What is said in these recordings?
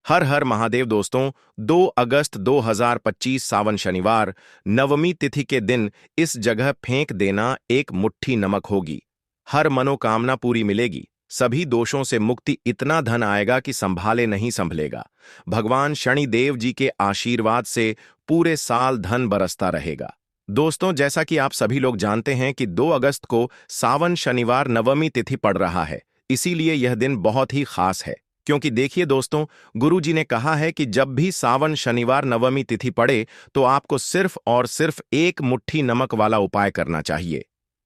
हर हर महादेव दोस्तों। 2 अगस्त 2025 सावन शनिवार नवमी तिथि के दिन इस जगह फेंक देना एक मुट्ठी नमक होगी। हर मनोकामना पूरी मिलेगी, सभी दोषों से मुक्ति, इतना धन आएगा कि संभाले नहीं संभलेगा। भगवान शनिदेव जी के आशीर्वाद से पूरे साल धन बरसता रहेगा। दोस्तों, जैसा कि आप सभी लोग जानते हैं कि 2 अगस्त को सावन शनिवार नवमी तिथि पड़ रहा है, इसीलिए यह दिन बहुत ही खास है। क्योंकि देखिए दोस्तों, गुरु जी ने कहा है कि जब भी सावन शनिवार नवमी तिथि पड़े तो आपको सिर्फ और सिर्फ एक मुट्ठी नमक वाला उपाय करना चाहिए।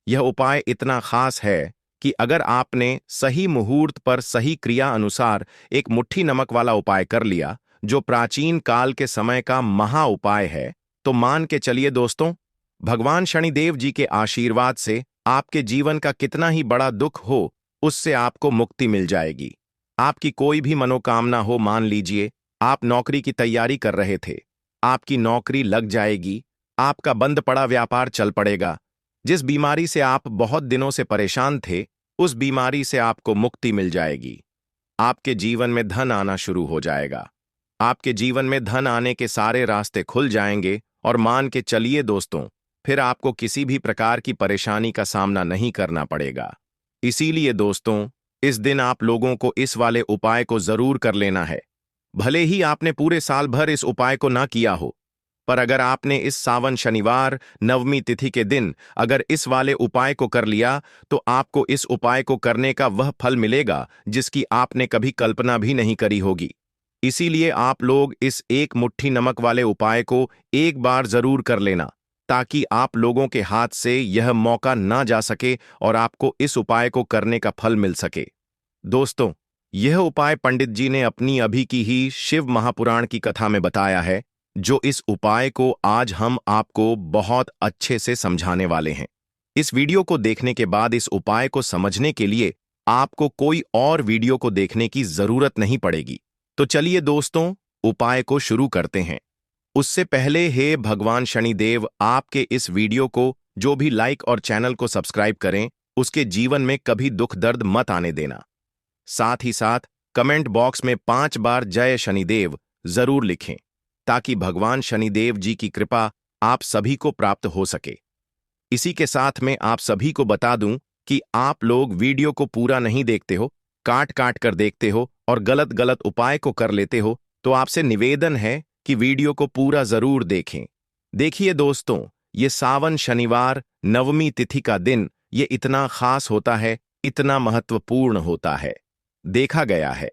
यह उपाय इतना खास है कि अगर आपने सही मुहूर्त पर सही क्रिया अनुसार एक मुट्ठी नमक वाला उपाय कर लिया, जो प्राचीन काल के समय का महा उपाय है, तो मान के चलिए दोस्तों, भगवान शनिदेव जी के आशीर्वाद से आपके जीवन का कितना ही बड़ा दुख हो, उससे आपको मुक्ति मिल जाएगी। आपकी कोई भी मनोकामना हो, मान लीजिए आप नौकरी की तैयारी कर रहे थे, आपकी नौकरी लग जाएगी, आपका बंद पड़ा व्यापार चल पड़ेगा, जिस बीमारी से आप बहुत दिनों से परेशान थे, उस बीमारी से आपको मुक्ति मिल जाएगी। आपके जीवन में धन आना शुरू हो जाएगा। आपके जीवन में धन आने के सारे रास्ते खुल जाएंगे और मान के चलिए दोस्तों, फिर आपको किसी भी प्रकार की परेशानी का सामना नहीं करना पड़ेगा। इसीलिए दोस्तों, इस दिन आप लोगों को इस वाले उपाय को जरूर कर लेना है। भले ही आपने पूरे साल भर इस उपाय को ना किया हो, पर अगर आपने इस सावन शनिवार नवमी तिथि के दिन अगर इस वाले उपाय को कर लिया, तो आपको इस उपाय को करने का वह फल मिलेगा जिसकी आपने कभी कल्पना भी नहीं करी होगी। इसीलिए आप लोग इस एक मुट्ठी नमक वाले उपाय को एक बार जरूर कर लेना, ताकि आप लोगों के हाथ से यह मौका ना जा सके और आपको इस उपाय को करने का फल मिल सके। दोस्तों, यह उपाय पंडित जी ने अपनी अभी की ही शिव महापुराण की कथा में बताया है, जो इस उपाय को आज हम आपको बहुत अच्छे से समझाने वाले हैं। इस वीडियो को देखने के बाद इस उपाय को समझने के लिए आपको कोई और वीडियो को देखने की जरूरत नहीं पड़ेगी। तो चलिए दोस्तों, उपाय को शुरू करते हैं। उससे पहले हे भगवान शनिदेव, आपके इस वीडियो को जो भी लाइक और चैनल को सब्सक्राइब करें, उसके जीवन में कभी दुख दर्द मत आने देना। साथ ही साथ कमेंट बॉक्स में 5 बार जय शनिदेव जरूर लिखें, ताकि भगवान शनिदेव जी की कृपा आप सभी को प्राप्त हो सके। इसी के साथ में आप सभी को बता दूं कि आप लोग वीडियो को पूरा नहीं देखते हो, काट काट कर देखते हो और गलत गलत उपाय को कर लेते हो, तो आपसे निवेदन है कि वीडियो को पूरा जरूर देखें। देखिए दोस्तों, ये सावन शनिवार नवमी तिथि का दिन ये इतना खास होता है, इतना महत्वपूर्ण होता है। देखा गया है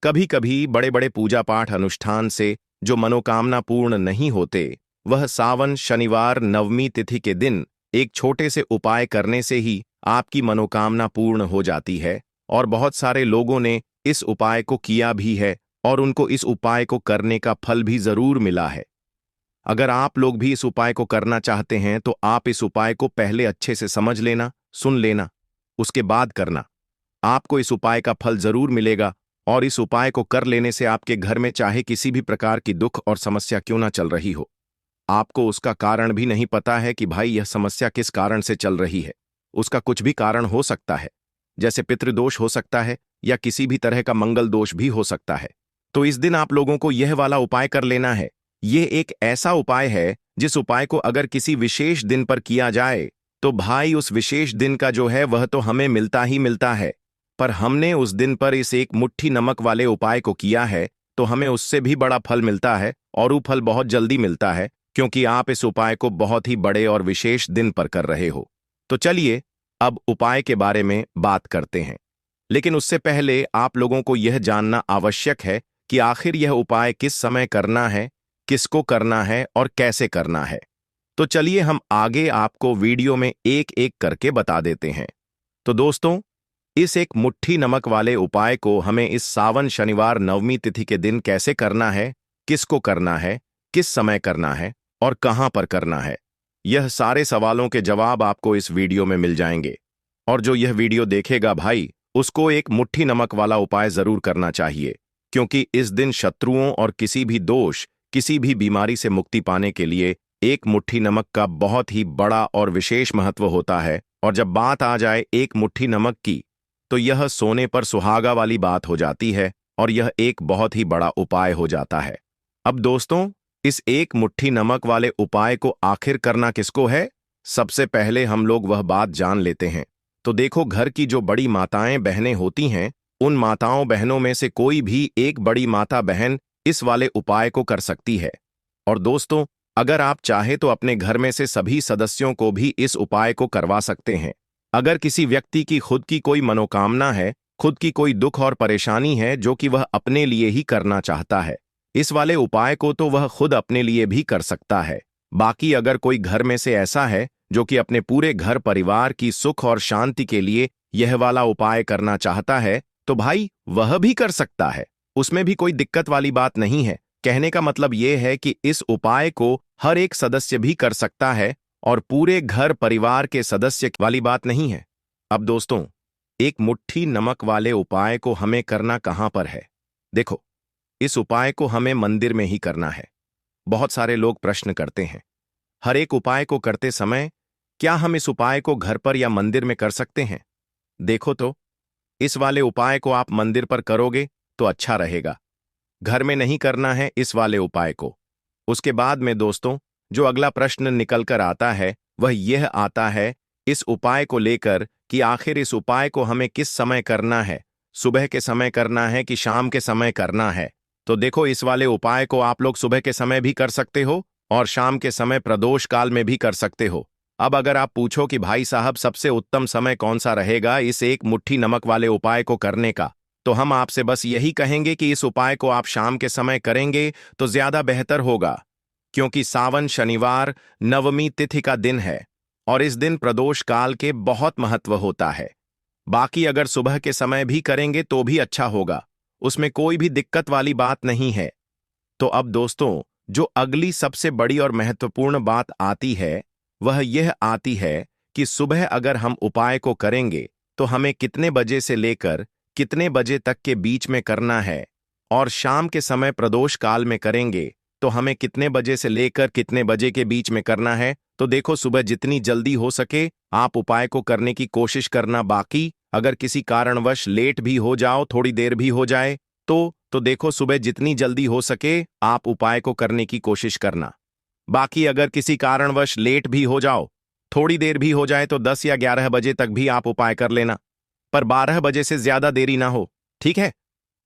कभी कभी बड़े बड़े पूजा पाठ अनुष्ठान से जो मनोकामना पूर्ण नहीं होते, वह सावन शनिवार नवमी तिथि के दिन एक छोटे से उपाय करने से ही आपकी मनोकामना पूर्ण हो जाती है। और बहुत सारे लोगों ने इस उपाय को किया भी है और उनको इस उपाय को करने का फल भी जरूर मिला है। अगर आप लोग भी इस उपाय को करना चाहते हैं, तो आप इस उपाय को पहले अच्छे से समझ लेना, सुन लेना, उसके बाद करना। आपको इस उपाय का फल जरूर मिलेगा और इस उपाय को कर लेने से आपके घर में चाहे किसी भी प्रकार की दुख और समस्या क्यों ना चल रही हो, आपको उसका कारण भी नहीं पता है कि भाई यह समस्या किस कारण से चल रही है। उसका कुछ भी कारण हो सकता है, जैसे पितृदोष हो सकता है या किसी भी तरह का मंगल दोष भी हो सकता है। तो इस दिन आप लोगों को यह वाला उपाय कर लेना है। यह एक ऐसा उपाय है जिस उपाय को अगर किसी विशेष दिन पर किया जाए, तो भाई उस विशेष दिन का जो है वह तो हमें मिलता ही मिलता है। पर हमने उस दिन पर इस एक मुट्ठी नमक वाले उपाय को किया है, तो हमें उससे भी बड़ा फल मिलता है और वो फल बहुत जल्दी मिलता है, क्योंकि आप इस उपाय को बहुत ही बड़े और विशेष दिन पर कर रहे हो। तो चलिए अब उपाय के बारे में बात करते हैं। लेकिन उससे पहले आप लोगों को यह जानना आवश्यक है कि आखिर यह उपाय किस समय करना है, किसको करना है और कैसे करना है। तो चलिए हम आगे आपको वीडियो में एक एक करके बता देते हैं। तो दोस्तों, इस एक मुट्ठी नमक वाले उपाय को हमें इस सावन शनिवार नवमी तिथि के दिन कैसे करना है, किसको करना है, किस समय करना है और कहां पर करना है, यह सारे सवालों के जवाब आपको इस वीडियो में मिल जाएंगे। और जो यह वीडियो देखेगा भाई, उसको एक मुट्ठी नमक वाला उपाय जरूर करना चाहिए, क्योंकि इस दिन शत्रुओं और किसी भी दोष, किसी भी बीमारी से मुक्ति पाने के लिए एक मुट्ठी नमक का बहुत ही बड़ा और विशेष महत्व होता है। और जब बात आ जाए एक मुट्ठी नमक की, तो यह सोने पर सुहागा वाली बात हो जाती है और यह एक बहुत ही बड़ा उपाय हो जाता है। अब दोस्तों, इस एक मुट्ठी नमक वाले उपाय को आखिर करना किसको है? सबसे पहले हम लोग वह बात जान लेते हैं। तो देखो, घर की जो बड़ी माताएं बहनें होती हैं, उन माताओं बहनों में से कोई भी एक बड़ी माता बहन इस वाले उपाय को कर सकती है। और दोस्तों, अगर आप चाहे तो अपने घर में से सभी सदस्यों को भी इस उपाय को करवा सकते हैं। अगर किसी व्यक्ति की खुद की कोई मनोकामना है, खुद की कोई दुख और परेशानी है जो कि वह अपने लिए ही करना चाहता है, इस वाले उपाय को तो वह खुद अपने लिए भी कर सकता है। बाकी अगर कोई घर में से ऐसा है जो कि अपने पूरे घर परिवार की सुख और शांति के लिए यह वाला उपाय करना चाहता है, तो भाई वह भी कर सकता है। उसमें भी कोई दिक्कत वाली बात नहीं है। कहने का मतलब यह है कि इस उपाय को हर एक सदस्य भी कर सकता है और पूरे घर परिवार के सदस्य वाली बात नहीं है। अब दोस्तों, एक मुट्ठी नमक वाले उपाय को हमें करना कहां पर है? देखो, इस उपाय को हमें मंदिर में ही करना है। बहुत सारे लोग प्रश्न करते हैं, हर एक उपाय को करते समय क्या हम इस उपाय को घर पर या मंदिर में कर सकते हैं? देखो तो, इस वाले उपाय को आप मंदिर पर करोगे तो अच्छा रहेगा। घर में नहीं करना है इस वाले उपाय को। उसके बाद में दोस्तों, जो अगला प्रश्न निकल कर आता है वह यह आता है इस उपाय को लेकर कि आखिर इस उपाय को हमें किस समय करना है, सुबह के समय करना है कि शाम के समय करना है? तो देखो, इस वाले उपाय को आप लोग सुबह के समय भी कर सकते हो और शाम के समय प्रदोष काल में भी कर सकते हो। अब अगर आप पूछो कि भाई साहब सबसे उत्तम समय कौन सा रहेगा इस एक मुट्ठी नमक वाले उपाय को करने का, तो हम आपसे बस यही कहेंगे कि इस उपाय को आप शाम के समय करेंगे तो ज्यादा बेहतर होगा, क्योंकि सावन शनिवार नवमी तिथि का दिन है और इस दिन प्रदोष काल के बहुत महत्व होता है। बाकी अगर सुबह के समय भी करेंगे तो भी अच्छा होगा, उसमें कोई भी दिक्कत वाली बात नहीं है। तो अब दोस्तों, जो अगली सबसे बड़ी और महत्वपूर्ण बात आती है वह यह आती है कि सुबह अगर हम उपाय को करेंगे तो हमें कितने बजे से लेकर कितने बजे तक के बीच में करना है, और शाम के समय प्रदोष काल में करेंगे तो हमें कितने बजे से लेकर कितने बजे के बीच में करना है। तो देखो, सुबह जितनी जल्दी हो सके आप उपाय को करने की कोशिश करना। बाकी अगर किसी कारणवश लेट भी हो जाओ, थोड़ी देर भी हो जाए, तो देखो, सुबह जितनी जल्दी हो सके आप उपाय को करने की कोशिश करना। बाकी अगर किसी कारणवश लेट भी हो जाओ, थोड़ी देर भी हो जाए, तो 10 या 11 बजे तक भी आप उपाय कर लेना, पर 12 बजे से ज्यादा देरी ना हो, ठीक है?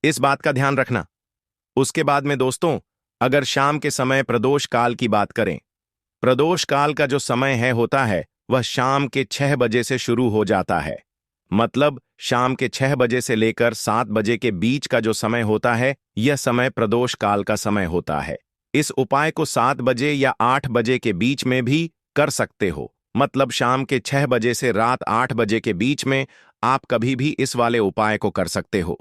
इस बात का ध्यान रखना। उसके बाद में दोस्तों, अगर शाम के समय प्रदोष काल की बात करें, प्रदोष काल का जो समय है होता है वह शाम के 6 बजे से शुरू हो जाता है। मतलब शाम के 6 बजे से लेकर 7 बजे के बीच का जो समय होता है, यह समय प्रदोष काल का समय होता है। इस उपाय को 7 बजे या 8 बजे के बीच में भी कर सकते हो। मतलब शाम के 6 बजे से रात 8 बजे के बीच में आप कभी भी इस वाले उपाय को कर सकते हो,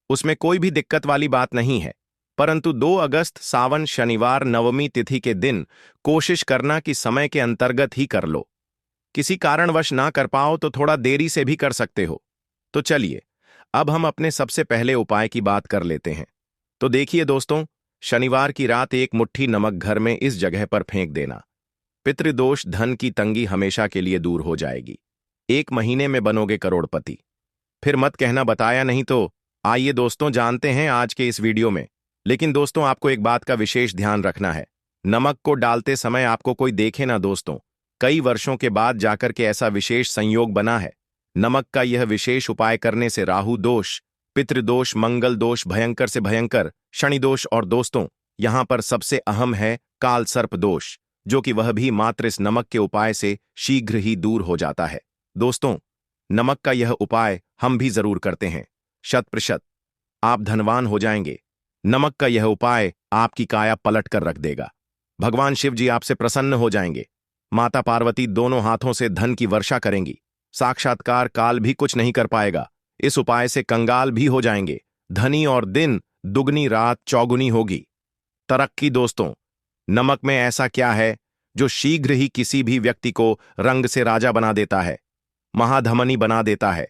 उसमें कोई भी दिक्कत वाली बात नहीं है। परंतु 2 अगस्त सावन शनिवार नवमी तिथि के दिन कोशिश करना कि समय के अंतर्गत ही कर लो। किसी कारणवश ना कर पाओ तो थोड़ा देरी से भी कर सकते हो। तो चलिए, अब हम अपने सबसे पहले उपाय की बात कर लेते हैं। तो देखिए दोस्तों, शनिवार की रात एक मुट्ठी नमक घर में इस जगह पर फेंक देना। पितृदोष, धन की तंगी हमेशा के लिए दूर हो जाएगी। 1 महीने में बनोगे करोड़पति। फिर मत कहना बताया नहीं तो। आइए दोस्तों, जानते हैं आज के इस वीडियो में। लेकिन दोस्तों, आपको एक बात का विशेष ध्यान रखना है, नमक को डालते समय आपको कोई देखे ना दोस्तों। कई वर्षों के बाद जाकर के ऐसा विशेष संयोग बना है। नमक का यह विशेष उपाय करने से राहु दोष, पितृदोष, मंगल दोष, भयंकर से भयंकर शनि दोष, और दोस्तों यहां पर सबसे अहम है काल सर्प दोष, जो कि वह भी मात्र इस नमक के उपाय से शीघ्र ही दूर हो जाता है। दोस्तों, नमक का यह उपाय हम भी जरूर करते हैं, 100%। आप धनवान हो जाएंगे। नमक का यह उपाय आपकी काया पलट कर रख देगा। भगवान शिव जी आपसे प्रसन्न हो जाएंगे। माता पार्वती दोनों हाथों से धन की वर्षा करेंगी। साक्षात्कार काल भी कुछ नहीं कर पाएगा। इस उपाय से कंगाल भी हो जाएंगे। धनी और दिन दुगनी रात चौगुनी होगी। तरक्की दोस्तों, नमक में ऐसा क्या है जो शीघ्र ही किसी भी व्यक्ति को रंग से राजा बना देता है, महाधमनी बना देता है?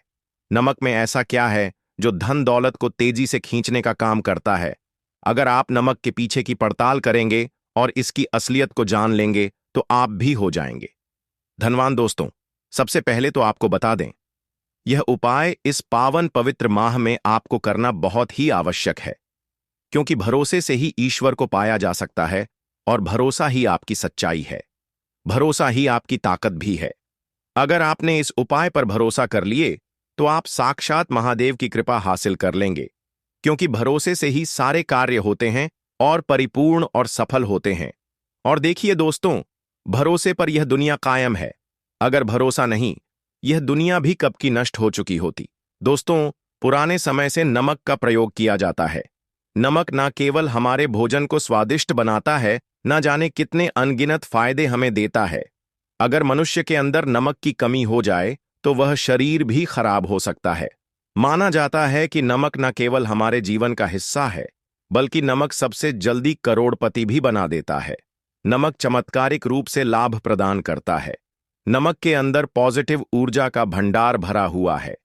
नमक में ऐसा क्या है जो धन दौलत को तेजी से खींचने का काम करता है? अगर आप नमक के पीछे की पड़ताल करेंगे और इसकी असलियत को जान लेंगे तो आप भी हो जाएंगे धनवान। दोस्तों, सबसे पहले तो आपको बता दें, यह उपाय इस पावन पवित्र माह में आपको करना बहुत ही आवश्यक है, क्योंकि भरोसे से ही ईश्वर को पाया जा सकता है और भरोसा ही आपकी सच्चाई है। भरोसा ही आपकी ताकत भी है। अगर आपने इस उपाय पर भरोसा कर लिए तो आप साक्षात महादेव की कृपा हासिल कर लेंगे, क्योंकि भरोसे से ही सारे कार्य होते हैं और परिपूर्ण और सफल होते हैं। और देखिए दोस्तों, भरोसे पर यह दुनिया कायम है। अगर भरोसा नहीं, यह दुनिया भी कब की नष्ट हो चुकी होती। दोस्तों, पुराने समय से नमक का प्रयोग किया जाता है। नमक न केवल हमारे भोजन को स्वादिष्ट बनाता है, न जाने कितने अनगिनत फायदे हमें देता है। अगर मनुष्य के अंदर नमक की कमी हो जाए तो वह शरीर भी खराब हो सकता है। माना जाता है कि नमक न केवल हमारे जीवन का हिस्सा है, बल्कि नमक सबसे जल्दी करोड़पति भी बना देता है। नमक चमत्कारिक रूप से लाभ प्रदान करता है। नमक के अंदर पॉजिटिव ऊर्जा का भंडार भरा हुआ है।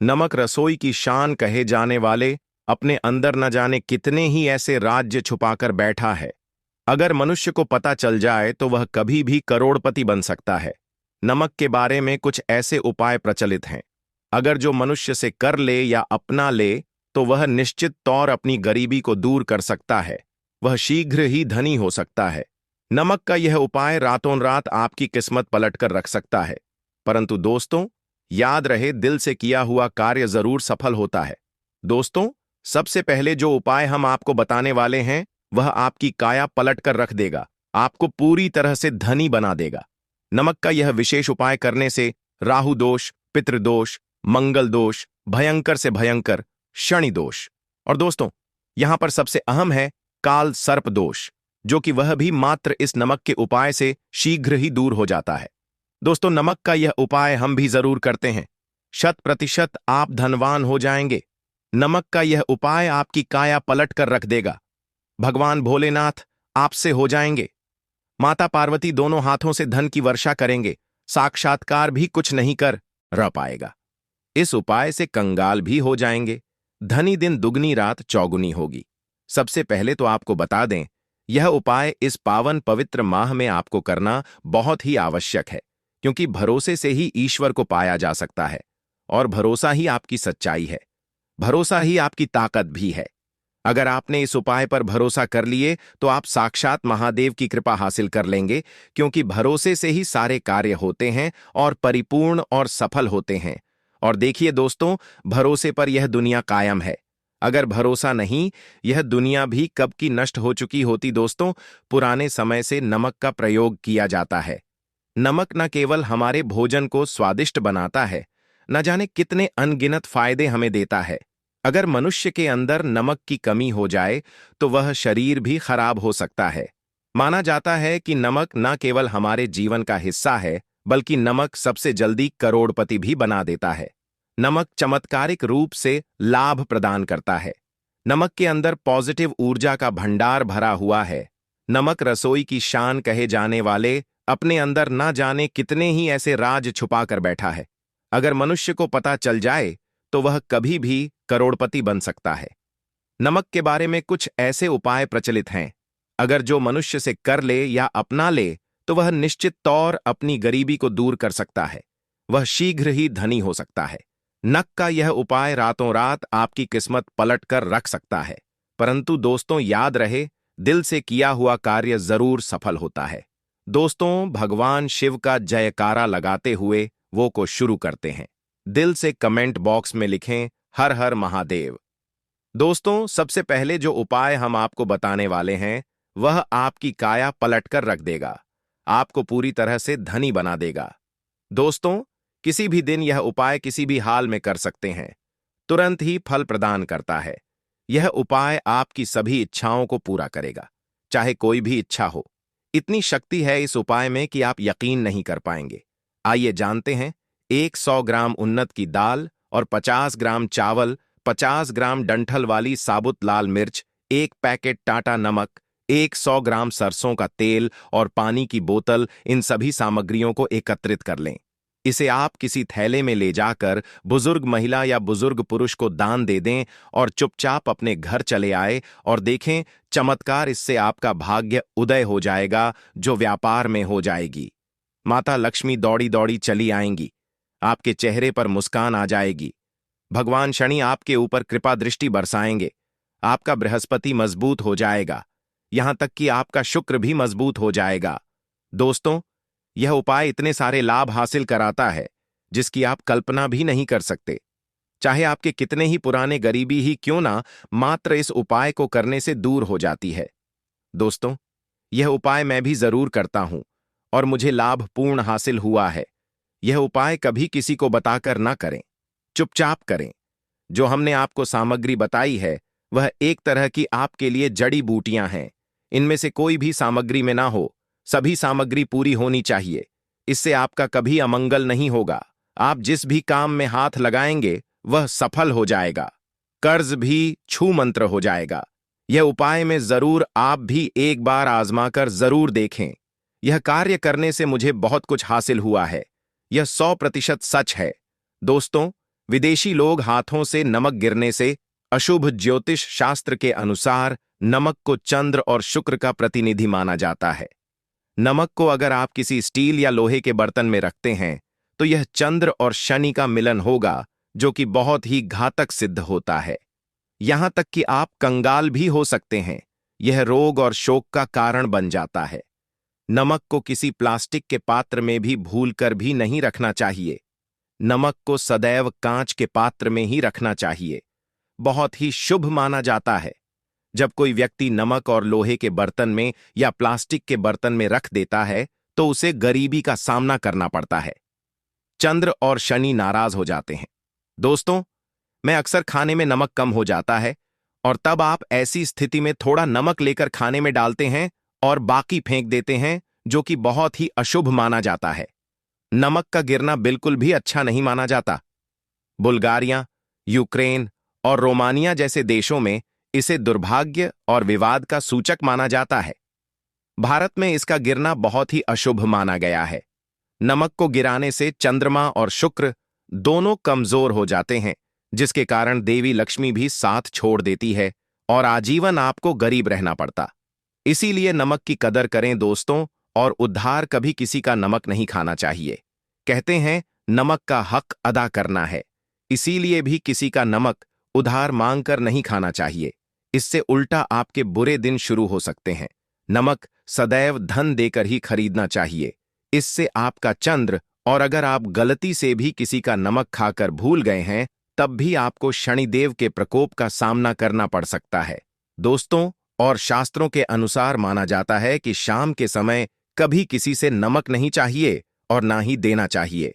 नमक रसोई की शान कहे जाने वाले अपने अंदर न जाने कितने ही ऐसे राज्य छुपाकर बैठा है। अगर मनुष्य को पता चल जाए तो वह कभी भी करोड़पति बन सकता है। नमक के बारे में कुछ ऐसे उपाय प्रचलित हैं। अगर जो मनुष्य से कर ले या अपना ले तो वह निश्चित तौर अपनी गरीबी को दूर कर सकता है। वह शीघ्र ही धनी हो सकता है। नमक का यह उपाय रातों रात आपकी किस्मत पलटकर रख सकता है। परंतु दोस्तों, याद रहे, दिल से किया हुआ कार्य जरूर सफल होता है। दोस्तों, सबसे पहले जो उपाय हम आपको बताने वाले हैं वह आपकी काया पलट कर रख देगा, आपको पूरी तरह से धनी बना देगा। नमक का यह विशेष उपाय करने से राहु दोष, पितृदोष, मंगल दोष, भयंकर से भयंकर शनि दोष, और दोस्तों यहां पर सबसे अहम है काल सर्प दोष, जो कि वह भी मात्र इस नमक के उपाय से शीघ्र ही दूर हो जाता है। दोस्तों, नमक का यह उपाय हम भी जरूर करते हैं। 100% आप धनवान हो जाएंगे। नमक का यह उपाय आपकी काया पलट कर रख देगा। भगवान भोलेनाथ आपसे हो जाएंगे। माता पार्वती दोनों हाथों से धन की वर्षा करेंगे। साक्षात्कार भी कुछ नहीं कर रह पाएगा। इस उपाय से कंगाल भी हो जाएंगे। धनी दिन दुगनी रात चौगुनी होगी। सबसे पहले तो आपको बता दें, यह उपाय इस पावन पवित्र माह में आपको करना बहुत ही आवश्यक है, क्योंकि भरोसे से ही ईश्वर को पाया जा सकता है और भरोसा ही आपकी सच्चाई है। भरोसा ही आपकी ताकत भी है। अगर आपने इस उपाय पर भरोसा कर लिए तो आप साक्षात महादेव की कृपा हासिल कर लेंगे, क्योंकि भरोसे से ही सारे कार्य होते हैं और परिपूर्ण और सफल होते हैं। और देखिए दोस्तों, भरोसे पर यह दुनिया कायम है। अगर भरोसा नहीं, यह दुनिया भी कब की नष्ट हो चुकी होती। दोस्तों, पुराने समय से नमक का प्रयोग किया जाता है। नमक न केवल हमारे भोजन को स्वादिष्ट बनाता है, न जाने कितने अनगिनत फायदे हमें देता है। अगर मनुष्य के अंदर नमक की कमी हो जाए तो वह शरीर भी खराब हो सकता है। माना जाता है कि नमक न केवल हमारे जीवन का हिस्सा है, बल्कि नमक सबसे जल्दी करोड़पति भी बना देता है। नमक चमत्कारिक रूप से लाभ प्रदान करता है। नमक के अंदर पॉजिटिव ऊर्जा का भंडार भरा हुआ है। नमक रसोई की शान कहे जाने वाले अपने अंदर न जाने कितने ही ऐसे राज छुपा कर बैठा है। अगर मनुष्य को पता चल जाए तो वह कभी भी करोड़पति बन सकता है। नमक के बारे में कुछ ऐसे उपाय प्रचलित हैं। अगर जो मनुष्य से कर ले या अपना ले तो वह निश्चित तौर अपनी गरीबी को दूर कर सकता है। वह शीघ्र ही धनी हो सकता है। नक का यह उपाय रातों रात आपकी किस्मत पलट कर रख सकता है। परंतु दोस्तों, याद रहे, दिल से किया हुआ कार्य जरूर सफल होता है। दोस्तों, भगवान शिव का जयकारा लगाते हुए वो को शुरू करते हैं। दिल से कमेंट बॉक्स में लिखें हर हर महादेव। दोस्तों, सबसे पहले जो उपाय हम आपको बताने वाले हैं वह आपकी काया पलटकर रख देगा, आपको पूरी तरह से धनी बना देगा। दोस्तों, किसी भी दिन यह उपाय किसी भी हाल में कर सकते हैं, तुरंत ही फल प्रदान करता है। यह उपाय आपकी सभी इच्छाओं को पूरा करेगा, चाहे कोई भी इच्छा हो। इतनी शक्ति है इस उपाय में कि आप यकीन नहीं कर पाएंगे। आइए जानते हैं। 100 ग्राम उन्नत की दाल और 50 ग्राम चावल, 50 ग्राम डंठल वाली साबुत लाल मिर्च, 1 पैकेट टाटा नमक, 100 ग्राम सरसों का तेल और पानी की बोतल, इन सभी सामग्रियों को एकत्रित कर लें। इसे आप किसी थैले में ले जाकर बुजुर्ग महिला या बुजुर्ग पुरुष को दान दे दें और चुपचाप अपने घर चले आए और देखें चमत्कार। इससे आपका भाग्य उदय हो जाएगा, जो व्यापार में हो जाएगी। माता लक्ष्मी दौड़ी दौड़ी चली आएंगी। आपके चेहरे पर मुस्कान आ जाएगी। भगवान शनि आपके ऊपर कृपा दृष्टि बरसाएंगे। आपका बृहस्पति मजबूत हो जाएगा। यहां तक कि आपका शुक्र भी मजबूत हो जाएगा। दोस्तों, यह उपाय इतने सारे लाभ हासिल कराता है जिसकी आप कल्पना भी नहीं कर सकते। चाहे आपके कितने ही पुराने गरीबी ही क्यों ना, मात्र इस उपाय को करने से दूर हो जाती है। दोस्तों, यह उपाय मैं भी जरूर करता हूं और मुझे लाभ पूर्ण हासिल हुआ है। यह उपाय कभी किसी को बताकर ना करें, चुपचाप करें। जो हमने आपको सामग्री बताई है वह एक तरह की आपके लिए जड़ी बूटियां हैं। इनमें से कोई भी सामग्री में ना हो, सभी सामग्री पूरी होनी चाहिए। इससे आपका कभी अमंगल नहीं होगा। आप जिस भी काम में हाथ लगाएंगे वह सफल हो जाएगा। कर्ज भी छू मंत्र हो जाएगा। यह उपाय में जरूर आप भी एक बार आजमाकर जरूर देखें। यह कार्य करने से मुझे बहुत कुछ हासिल हुआ है। यह 100% सच है। दोस्तों, विदेशी लोग हाथों से नमक गिरने से अशुभ ज्योतिष शास्त्र के अनुसार नमक को चंद्र और शुक्र का प्रतिनिधि माना जाता है। नमक को अगर आप किसी स्टील या लोहे के बर्तन में रखते हैं तो यह चंद्र और शनि का मिलन होगा, जो कि बहुत ही घातक सिद्ध होता है। यहां तक कि आप कंगाल भी हो सकते हैं। यह रोग और शोक का कारण बन जाता है। नमक को किसी प्लास्टिक के पात्र में भी भूलकर भी नहीं रखना चाहिए। नमक को सदैव कांच के पात्र में ही रखना चाहिए। बहुत ही शुभ माना जाता है। जब कोई व्यक्ति नमक और लोहे के बर्तन में या प्लास्टिक के बर्तन में रख देता है तो उसे गरीबी का सामना करना पड़ता है। चंद्र और शनि नाराज हो जाते हैं। दोस्तों, मैं अक्सर खाने में नमक कम हो जाता है और तब आप ऐसी स्थिति में थोड़ा नमक लेकर खाने में डालते हैं और बाकी फेंक देते हैं, जो कि बहुत ही अशुभ माना जाता है। नमक का गिरना बिल्कुल भी अच्छा नहीं माना जाता। बुल्गारिया, यूक्रेन और रोमानिया जैसे देशों में इसे दुर्भाग्य और विवाद का सूचक माना जाता है। भारत में इसका गिरना बहुत ही अशुभ माना गया है। नमक को गिराने से चंद्रमा और शुक्र दोनों कमजोर हो जाते हैं, जिसके कारण देवी लक्ष्मी भी साथ छोड़ देती है और आजीवन आपको गरीब रहना पड़ता। इसीलिए नमक की कदर करें दोस्तों, और उधार कभी किसी का नमक नहीं खाना चाहिए। कहते हैं नमक का हक अदा करना है, इसीलिए भी किसी का नमक उधार मांगकर नहीं खाना चाहिए। इससे उल्टा आपके बुरे दिन शुरू हो सकते हैं। नमक सदैव धन देकर ही खरीदना चाहिए। इससे आपका चंद्र, और अगर आप गलती से भी किसी का नमक खाकर भूल गए हैं तब भी आपको शनिदेव के प्रकोप का सामना करना पड़ सकता है। दोस्तों, और शास्त्रों के अनुसार माना जाता है कि शाम के समय कभी किसी से नमक नहीं चाहिए और ना ही देना चाहिए।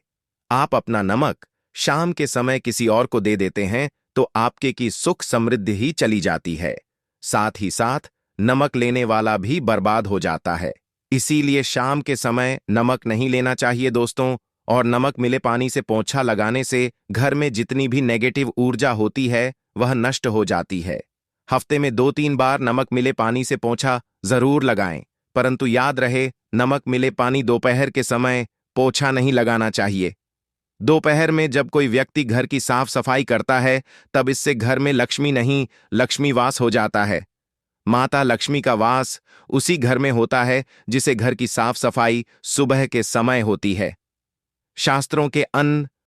आप अपना नमक शाम के समय किसी और को दे देते हैं तो आपके की सुख समृद्धि ही चली जाती है। साथ ही साथ नमक लेने वाला भी बर्बाद हो जाता है। इसीलिए शाम के समय नमक नहीं लेना चाहिए दोस्तों। और नमक मिले पानी से पोंछा लगाने से घर में जितनी भी नेगेटिव ऊर्जा होती है वह नष्ट हो जाती है। हफ्ते में 2-3 बार नमक मिले पानी से पोंछा जरूर लगाएं, परंतु याद रहे नमक मिले पानी दोपहर के समय पोंछा नहीं लगाना चाहिए। दोपहर में जब कोई व्यक्ति घर की साफ सफाई करता है तब इससे घर में लक्ष्मी नहीं, लक्ष्मी वास हो जाता है। माता लक्ष्मी का वास उसी घर में होता है जिसे घर की साफ सफाई सुबह के समय होती है। शास्त्रों के अन्न,